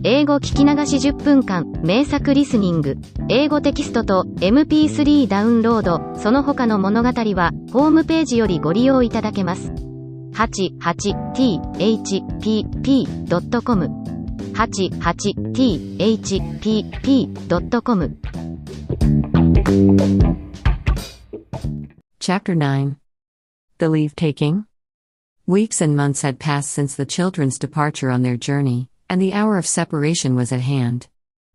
英語聞き流し10分間、名作リスニング、英語テキストと MP3 ダウンロード、その他の物語は、ホームページよりご利用いただけます。88thpp.com 88thpp.com Chapter 9. The Leave-Taking. Weeks and months had passed since the children's departure on their journey, and the hour of separation was at hand.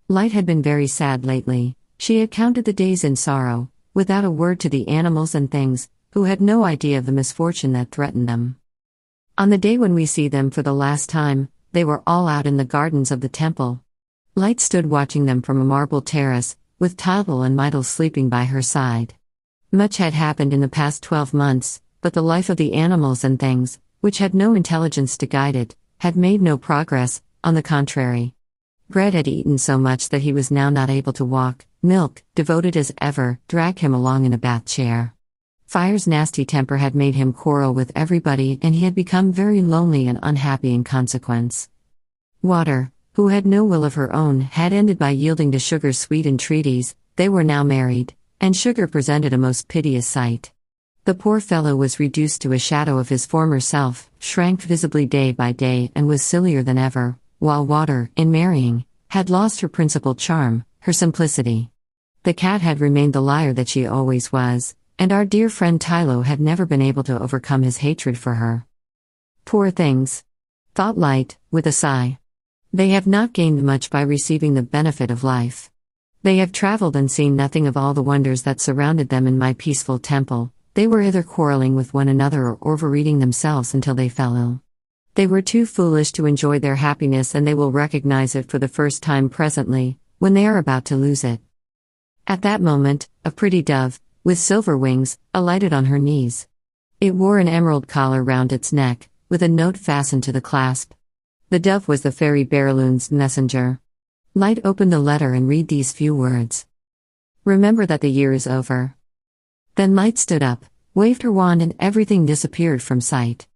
Light had been very sad lately. She had counted the days in sorrow, without a word to the animals and things, who had no idea of the misfortune that threatened them. On the day when we see them for the last time, they were all out in the gardens of the temple. Light stood watching them from a marble terrace, with Tadal and Midal sleeping by her side. Much had happened in the past 12 months, but the life of the animals and things, which had no intelligence to guide it, had made no progress. On the contrary. Bread had eaten so much that he was now not able to walk. Milk, devoted as ever, dragged him along in a bath chair. Fire's nasty temper had made him quarrel with everybody, and he had become very lonely and unhappy in consequence. Water, who had no will of her own, had ended by yielding to Sugar's sweet entreaties. They were now married, and Sugar presented a most piteous sight. The poor fellow was reduced to a shadow of his former self, shrank visibly day by day, and was sillier than ever, while Water, in marrying, had lost her principal charm, her simplicity. The cat had remained the liar that she always was, and our dear friend Tylo had never been able to overcome his hatred for her. Poor things! Thought Light, with a sigh. They have not gained much by receiving the benefit of life. They have traveled and seen nothing of all the wonders that surrounded them in my peaceful temple. They were either quarreling with one another or overeating themselves until they fell ill. They were too foolish to enjoy their happiness, and they will recognize it for the first time presently, when they are about to lose it. At that moment, a pretty dove, with silver wings, alighted on her knees. It wore an emerald collar round its neck, with a note fastened to the clasp. The dove was the fairy Berylun's messenger. Light opened the letter and read these few words. Remember that the year is over. Then Light stood up, waved her wand, and everything disappeared from sight.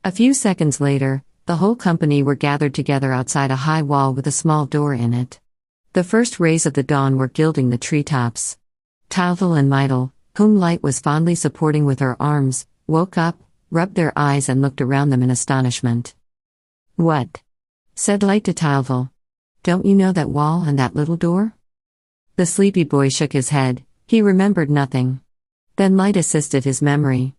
A few seconds later, the whole company were gathered together outside a high wall with a small door in it. The first rays of the dawn were gilding the treetops. Tadal and Midal, whom Light was fondly supporting with her arms, woke up, rubbed their eyes, and looked around them in astonishment. "What?" said Light to Tadal. "Don't you know that wall and that little door?" The sleepy boy shook his head. He remembered nothing. Then Light assisted his memory.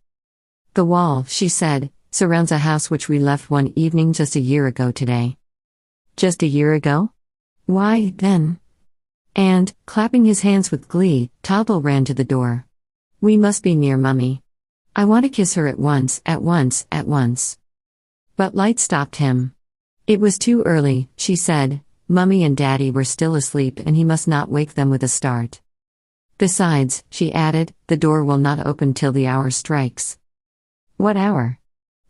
"The wall," she said, "surrounds a house which we left one evening just a year ago today." "Just a year ago? Why, then?" And, clapping his hands with glee, Tadal ran to the door. "We must be near Mummy. I want to kiss her at once, at once, at once." But Light stopped him. It was too early, she said. Mummy and Daddy were still asleep, and he must not wake them with a start. "Besides," she added, "the door will not open till the hour strikes." "What hour?"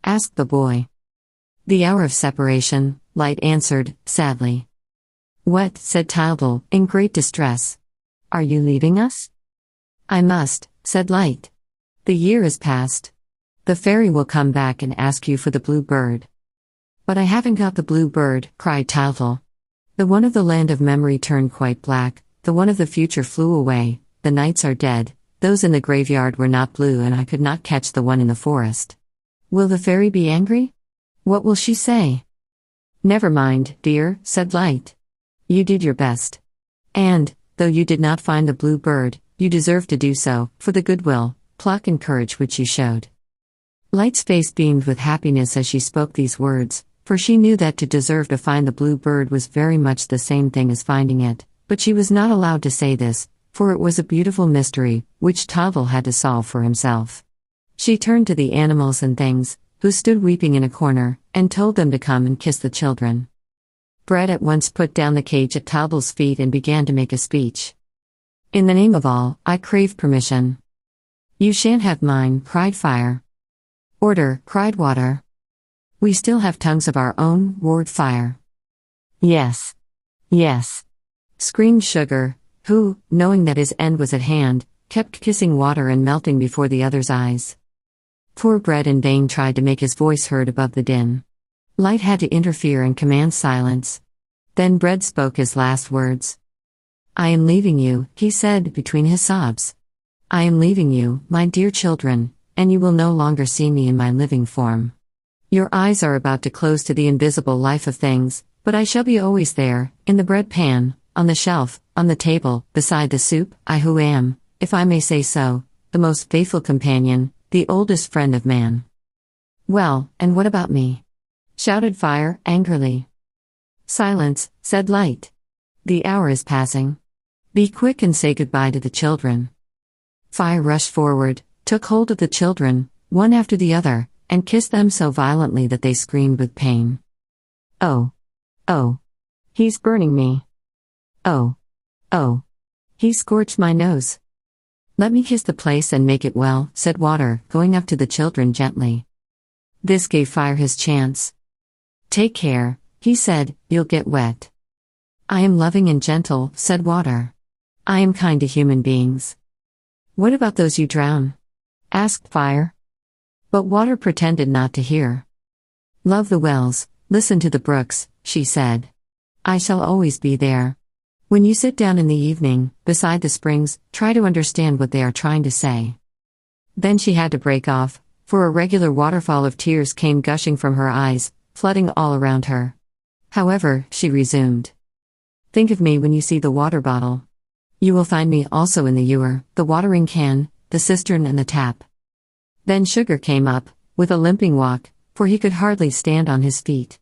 asked the boy. "The hour of separation," Light answered, sadly. "What?" said Tadal, in great distress. "Are you leaving us?" "I must," said Light. "The year is past. The fairy will come back and ask you for the blue bird." "But I haven't got the blue bird," cried Tadal. The one of the land of memory turned quite black, the one of the future flew away, the nights are dead, those in the graveyard were not blue, and I could not catch the one in the forest. "Will the fairy be angry? What will she say?" "Never mind, dear," said Light. "You did your best. And, though you did not find the blue bird, you deserve to do so, for the goodwill, pluck and courage which you showed." Light's face beamed with happiness as she spoke these words, for she knew that to deserve to find the blue bird was very much the same thing as finding it, but she was not allowed to say this, for it was a beautiful mystery, which Tadal had to solve for himself. She turned to the animals and things, who stood weeping in a corner, and told them to come and kiss the children. Bread at once put down the cage at Tadal's feet and began to make a speech. "In the name of all, I crave permission." "You shan't have mine," cried Fire. "Order," cried Water. "We still have tongues of our own," roared Fire. "Yes. Yes," screamed Sugar, who, knowing that his end was at hand, kept kissing Water and melting before the others' eyes. Poor Bread in vain tried to make his voice heard above the din. Light had to interfere and command silence. Then Bread spoke his last words. I am leaving you, he said between his sobs. I am leaving you, my dear children, and you will no longer see me in my living form. Your eyes are about to close to the invisible life of things, but I shall be always there, in the bread pan, on the shelf, on the table, beside the soup, I who am, if I may say so, the most faithful companion, the oldest friend of man. Well, and what about me? Shouted Fire, angrily. Silence, said Light. The hour is passing. Be quick and say goodbye to the children. Fire rushed forward, took hold of the children, one after the other, and kissed them so violently that they screamed with pain. Oh. Oh. He's burning me. Oh. Oh. He scorched my nose. Let me kiss the place and make it well, said Water, going up to the children gently. This gave Fire his chance. Take care, he said, you'll get wet. I am loving and gentle, said Water. I am kind to human beings. What about those you drown? Asked Fire. But Water pretended not to hear. Love the wells, listen to the brooks, she said. I shall always be there. When you sit down in the evening, beside the springs, try to understand what they are trying to say. Then she had to break off, for a regular waterfall of tears came gushing from her eyes, flooding all around her. However, she resumed. Think of me when you see the water bottle. You will find me also in the ewer, the watering can, the cistern and the tap. Then Sugar came up, with a limping walk, for he could hardly stand on his feet.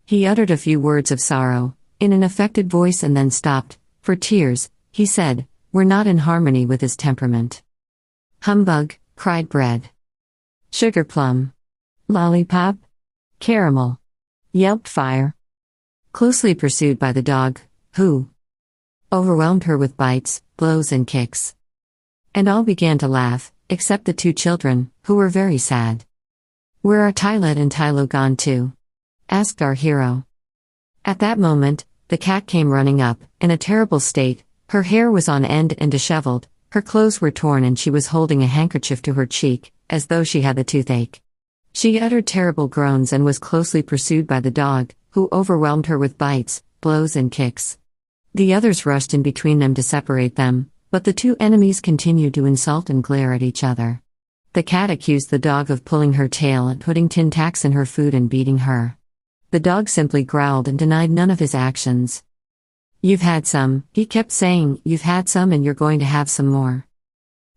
He uttered a few words of sorrow, in an affected voice and then stopped, for tears, he said, were not in harmony with his temperament. Humbug, cried Bread. Sugar plum. Lollipop. Caramel. Yelped Fire. Closely pursued by the dog, who overwhelmed her with bites, blows and kicks. And all began to laugh, except the two children, who were very sad. Where are Tylet and Tylo gone to? Asked our hero. At that moment, the cat came running up, in a terrible state. Her hair was on end and disheveled, her clothes were torn and she was holding a handkerchief to her cheek, as though she had the toothache. She uttered terrible groans and was closely pursued by the dog, who overwhelmed her with bites, blows and kicks. The others rushed in between them to separate them, but the two enemies continued to insult and glare at each other. The cat accused the dog of pulling her tail and putting tin tacks in her food and beating her. The dog simply growled and denied none of his actions. You've had some, he kept saying, you've had some and you're going to have some more.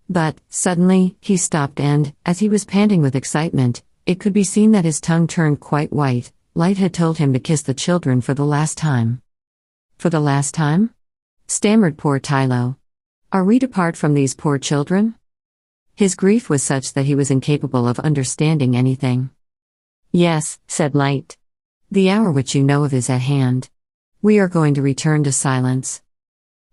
But, suddenly, he stopped and, as he was panting with excitement, it could be seen that his tongue turned quite white. Light had told him to kiss the children for the last time. For the last time? Stammered poor Tylo. Are we to part from these poor children? His grief was such that he was incapable of understanding anything. Yes, said Light. The hour which you know of is at hand. We are going to return to silence.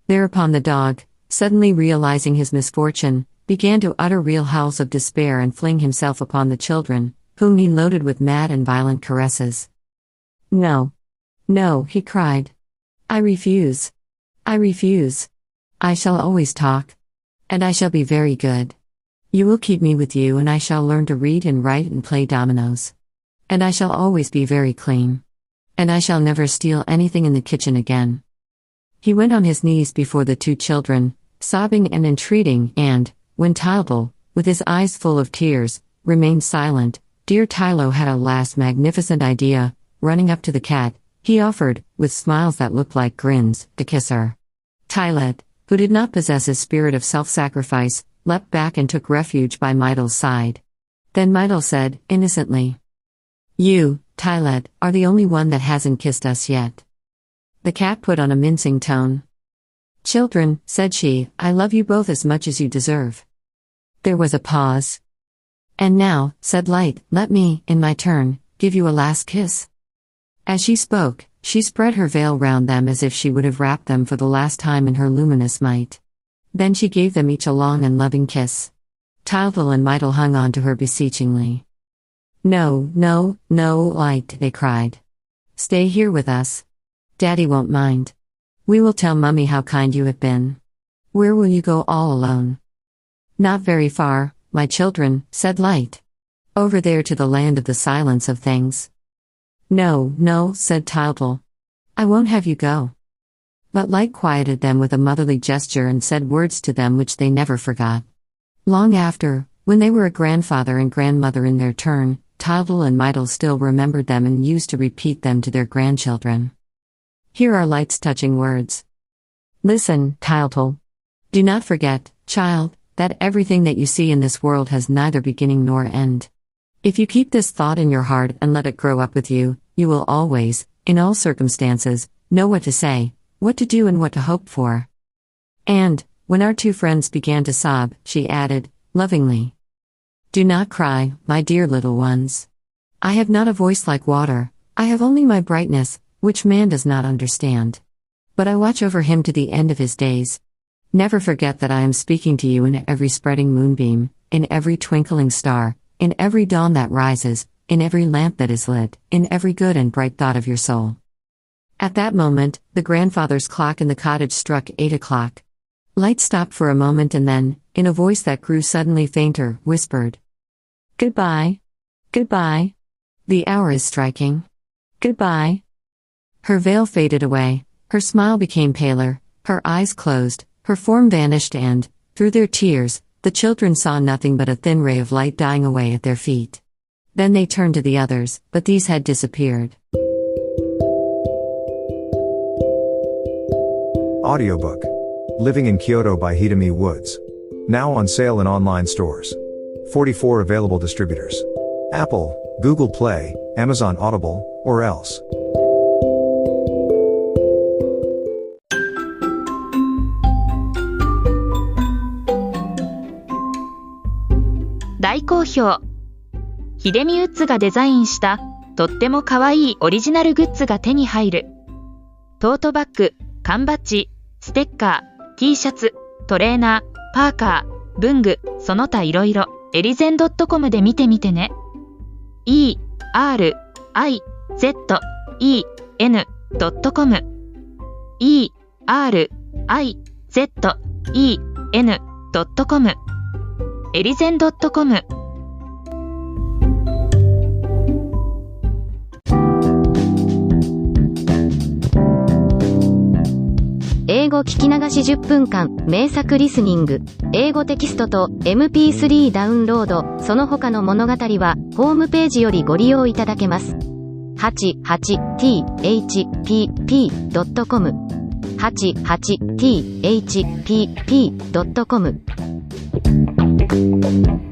Thereupon the dog, suddenly realizing his misfortune, began to utter real howls of despair and fling himself upon the children, whom he loaded with mad and violent caresses. No. No, he cried. I refuse. I refuse. I shall always talk. And I shall be very good. You will keep me with you and I shall learn to read and write and play dominoes. And I shall always be very clean. And I shall never steal anything in the kitchen again. He went on his knees before the two children, sobbing and entreating, and, when Tylo, with his eyes full of tears, remained silent, dear Tylo had a last magnificent idea. Running up to the cat, he offered, with smiles that looked like grins, to kiss her. Tylet, who did not possess his spirit of self-sacrifice, leapt back and took refuge by Meidel's side. Then Meidel said, innocently, You, Tylet, are the only one that hasn't kissed us yet. The cat put on a mincing tone. Children, said she, I love you both as much as you deserve. There was a pause. And now, said Light, let me, in my turn, give you a last kiss. As she spoke, she spread her veil round them as if she would have wrapped them for the last time in her luminous might. Then she gave them each a long and loving kiss. Tylval and Meidel hung on to her beseechingly. No, no, no, Light, they cried. Stay here with us. Daddy won't mind. We will tell Mummy how kind you have been. Where will you go all alone? Not very far, my children, said Light. Over there to the land of the silence of things. No, no, said Tylval. I won't have you go. But Light quieted them with a motherly gesture and said words to them which they never forgot. Long after, when they were a grandfather and grandmother in their turn, Tildel and Meitel still remembered them and used to repeat them to their grandchildren. Here are Light's touching words. Listen, Tildel. Do not forget, child, that everything that you see in this world has neither beginning nor end. If you keep this thought in your heart and let it grow up with you, you will always, in all circumstances, know what to say, what to do and what to hope for. And, when our two friends began to sob, she added, lovingly, do not cry, my dear little ones. I have not a voice like water, I have only my brightness, which man does not understand. But I watch over him to the end of his days. Never forget that I am speaking to you in every spreading moonbeam, in every twinkling star, in every dawn that rises, in every lamp that is lit, in every good and bright thought of your soul. At that moment, the grandfather's clock in the cottage struck 8 o'clock. Light stopped for a moment and then, in a voice that grew suddenly fainter, whispered, Goodbye. Goodbye. The hour is striking. Goodbye. Her veil faded away, her smile became paler, her eyes closed, her form vanished and, through their tears, the children saw nothing but a thin ray of light dying away at their feet. Then they turned to the others, but these had disappeared. Audiobook. Living in Kyoto by Hidemi Woods. Now on sale in online stores. 44 available distributors. Apple, Google Play, Amazon Audible, or else. 大好評。秀美ウッズがデザインしたとっても可愛いオリジナルグッズが手に入る。トートバッグ、缶バッジ、ステッカー、T シャツ、トレーナー、パーカー、文具、その他いろいろ、エリゼン .com で見てみてね。erizen.com erizen.com エリゼン .com。 英語聞き流し10分間名作リスニング英語テキストと MP3 ダウンロードその他の物語はホームページよりご利用いただけます。88thpp.com 88thpp.com